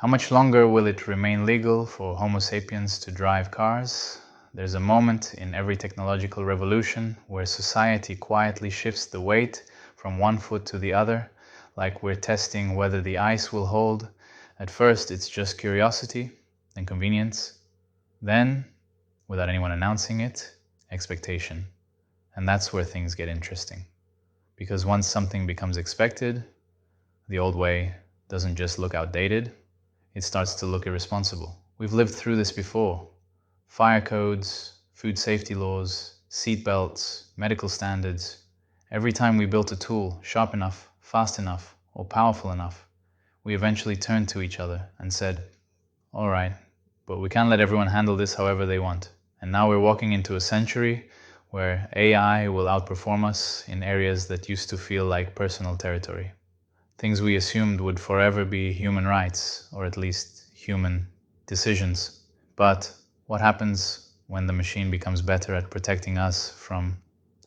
How much longer will it remain legal for Homo sapiens to drive cars? There's a moment in every technological revolution where society quietly shifts the weight from one foot to the other, like we're testing whether the ice will hold. At first, it's just curiosity and convenience. Then, without anyone announcing it, expectation. And that's where things get interesting. Because once something becomes expected, the old way doesn't just look outdated, it starts to look irresponsible. We've lived through this before. Fire codes, food safety laws, seat belts, medical standards. Every time we built a tool sharp enough, fast enough, or powerful enough, we eventually turned to each other and said, all right, but we can't let everyone handle this however they want. And now we're walking into a century where AI will outperform us in areas that used to feel like personal territory. Things we assumed would forever be human rights, or at least human decisions. But what happens when the machine becomes better at protecting us from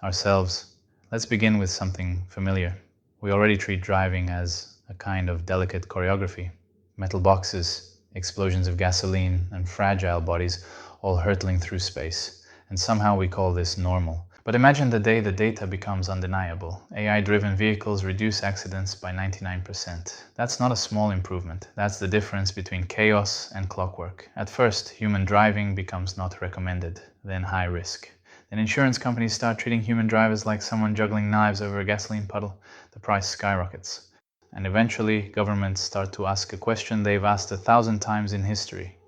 ourselves? Let's begin with something familiar. We already treat driving as a kind of delicate choreography. Metal boxes, explosions of gasoline, and fragile bodies all hurtling through space. And somehow we call this normal. But imagine the day the data becomes undeniable. AI-driven vehicles reduce accidents by 99%. That's not a small improvement. That's the difference between chaos and clockwork. At first, human driving becomes not recommended, then high risk. Then insurance companies start treating human drivers like someone juggling knives over a gasoline puddle. The price skyrockets. And eventually, governments start to ask a question they've asked 1,000 times in history.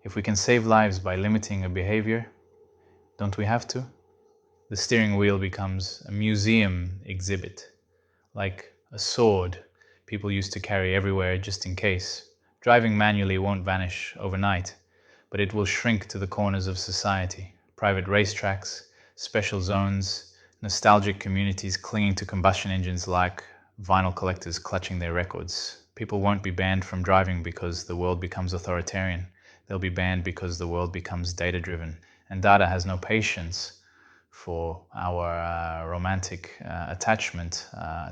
If we can save lives by limiting a behavior, don't we have to? The steering wheel becomes a museum exhibit, like a sword people used to carry everywhere just in case. Driving manually won't vanish overnight, but it will shrink to the corners of society. Private racetracks, special zones, nostalgic communities clinging to combustion engines like vinyl collectors clutching their records. People won't be banned from driving because the world becomes authoritarian. They'll be banned because the world becomes data-driven, and data has no patience for our romantic attachment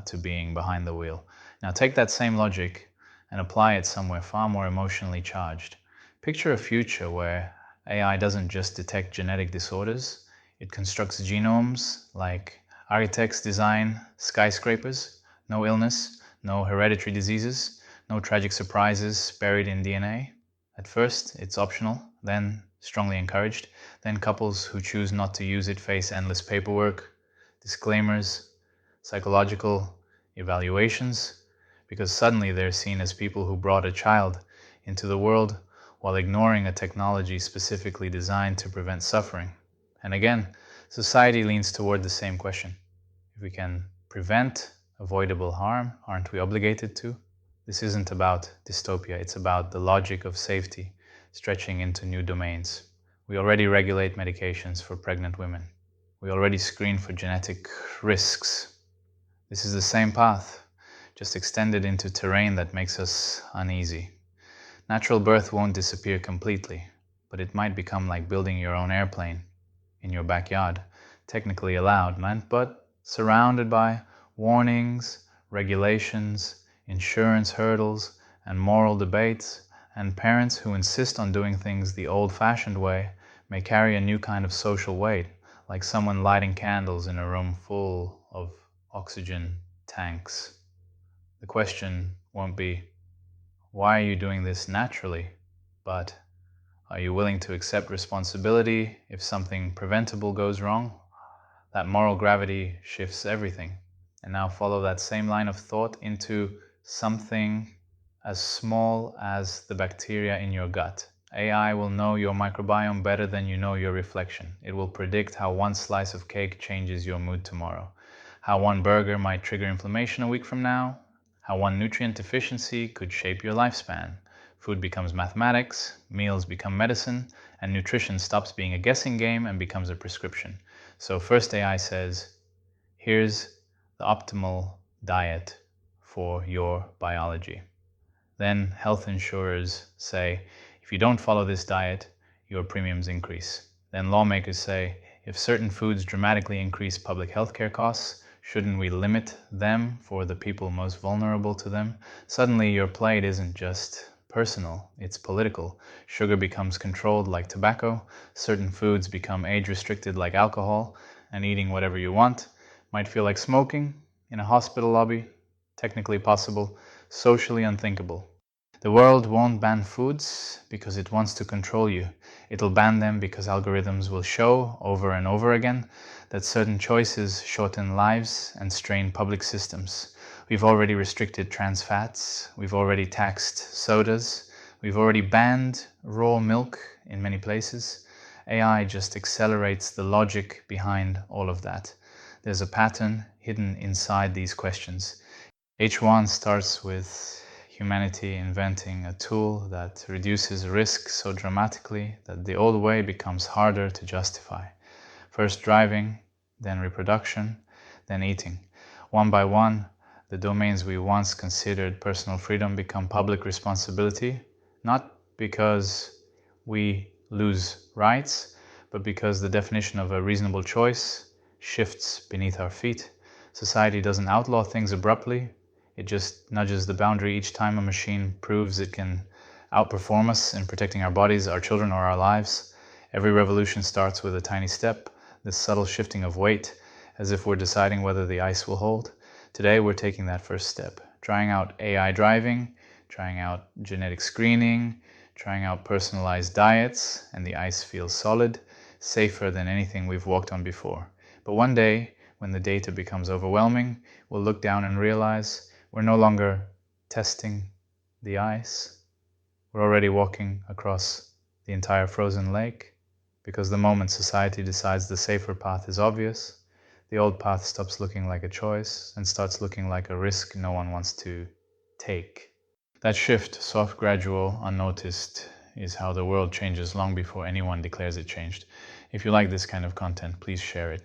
to being behind the wheel. Now take that same logic and apply it somewhere far more emotionally charged. Picture a future where AI doesn't just detect genetic disorders, it constructs genomes like architects design skyscrapers. No illness, no hereditary diseases, no tragic surprises buried in DNA. At first, it's optional, then strongly encouraged. Then couples who choose not to use it face endless paperwork, disclaimers, psychological evaluations, because suddenly they're seen as people who brought a child into the world while ignoring a technology specifically designed to prevent suffering. And again, society leans toward the same question. If we can prevent avoidable harm, aren't we obligated to? This isn't about dystopia, it's about the logic of safety stretching into new domains. We already regulate medications for pregnant women. We already screen for genetic risks. This is the same path, just extended into terrain that makes us uneasy. Natural birth won't disappear completely, but it might become like building your own airplane in your backyard. Technically allowed, man, but surrounded by warnings, regulations, insurance hurdles, and moral debates, and parents who insist on doing things the old-fashioned way may carry a new kind of social weight, like someone lighting candles in a room full of oxygen tanks. The question won't be, why are you doing this naturally? But, are you willing to accept responsibility if something preventable goes wrong? That moral gravity shifts everything. And now follow that same line of thought into something as small as the bacteria in your gut. AI will know your microbiome better than you know your reflection. It will predict how one slice of cake changes your mood tomorrow, how one burger might trigger inflammation a week from now, how one nutrient deficiency could shape your lifespan. Food becomes mathematics, meals become medicine, and nutrition stops being a guessing game and becomes a prescription. So first AI says, here's the optimal diet for your biology. Then health insurers say, if you don't follow this diet, your premiums increase. Then lawmakers say, if certain foods dramatically increase public health care costs, shouldn't we limit them for the people most vulnerable to them? Suddenly your plate isn't just personal, it's political. Sugar becomes controlled like tobacco, certain foods become age-restricted like alcohol, and eating whatever you want might feel like smoking in a hospital lobby, technically possible, socially unthinkable. The world won't ban foods because it wants to control you. It'll ban them because algorithms will show over and over again that certain choices shorten lives and strain public systems. We've already restricted trans fats, we've already taxed sodas, we've already banned raw milk in many places. AI just accelerates the logic behind all of that. There's a pattern hidden inside these questions. H1 starts with humanity inventing a tool that reduces risk so dramatically that the old way becomes harder to justify. First driving, then reproduction, then eating. One by one, the domains we once considered personal freedom become public responsibility, not because we lose rights, but because the definition of a reasonable choice shifts beneath our feet. Society doesn't outlaw things abruptly, it just nudges the boundary each time a machine proves it can outperform us in protecting our bodies, our children, or our lives. Every revolution starts with a tiny step, this subtle shifting of weight, as if we're deciding whether the ice will hold. Today, we're taking that first step, trying out AI driving, trying out genetic screening, trying out personalized diets, and the ice feels solid, safer than anything we've walked on before. But one day, when the data becomes overwhelming, we'll look down and realize we're no longer testing the ice. We're already walking across the entire frozen lake, because the moment society decides the safer path is obvious, the old path stops looking like a choice and starts looking like a risk no one wants to take. That shift, soft, gradual, unnoticed, is how the world changes long before anyone declares it changed. If you like this kind of content, please share it.